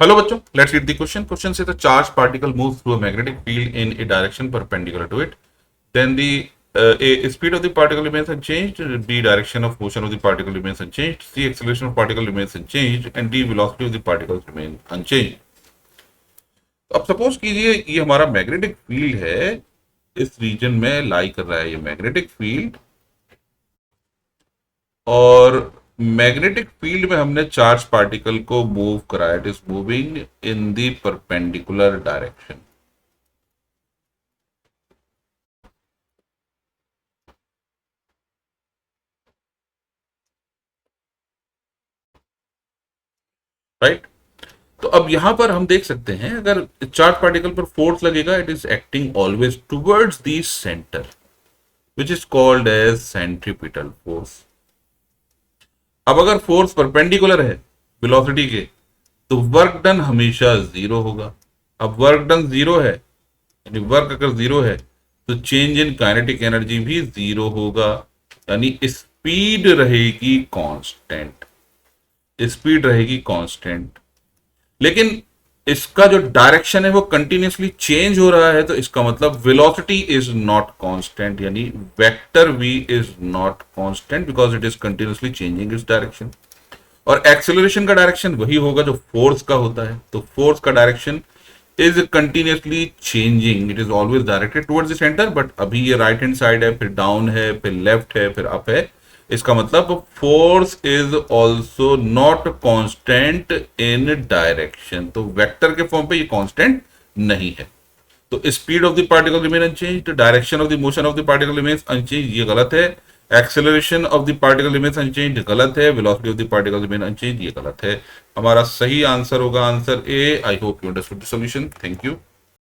Hello बच्चों, let's read the question. Question says a charged particle moves through a magnetic field in a direction perpendicular to it. Then A speed of the particle remains unchanged. B direction of motion of the particle remains unchanged. C acceleration of particle remains unchanged. And D velocity of the particles remain unchanged. तो अब suppose कीजिए ये हमारा magnetic field है, इस reason में लाई कर रहा है ये मैग्नेटिक फील्ड, और मैग्नेटिक फील्ड में हमने चार्ज पार्टिकल को मूव कराया. It is moving in the perpendicular direction. Right. तो अब यहां पर हम देख सकते हैं अगर चार्ज पार्टिकल पर फोर्स लगेगा, it is acting always towards the centre which is called as centripetal force. अब अगर फोर्स परपेंडिकुलर है वेलोसिटी के, तो वर्क डन हमेशा जीरो होगा. अब वर्क डन जीरो है, यानी वर्क अगर जीरो है तो चेंज इन काइनेटिक एनर्जी भी जीरो होगा, यानी स्पीड रहेगी कांस्टेंट. स्पीड रहेगी कांस्टेंट. लेकिन इसका जो डायरेक्शन है वो कंटिन्यूसली चेंज हो रहा है, तो इसका मतलब वेलोसिटी इज नॉट कांस्टेंट, यानी vector V is not constant because it is continuously changing its direction. और एक्सेलरेशन का डायरेक्शन वही होगा जो फोर्स का होता है. तो फोर्स का direction is continuously changing, it is always directed towards the centre. But अभी ये राइट हैंड साइड है, फिर डाउन है, फिर लेफ्ट है, फिर अप है. इसका मतलब force is also not constant in direction. तो वेक्टर के फॉर्म पे ये कांस्टेंट नहीं है. तो speed of the particle remain unchanged, direction of the motion of the particle remains unchanged, ये गलत है. Acceleration of the particle remains unchanged, गलत है. Velocity of the particle remain unchanged, ये गलत है. हमारा सही आंसर होगा answer A. I hope you understood the solution. Thank you.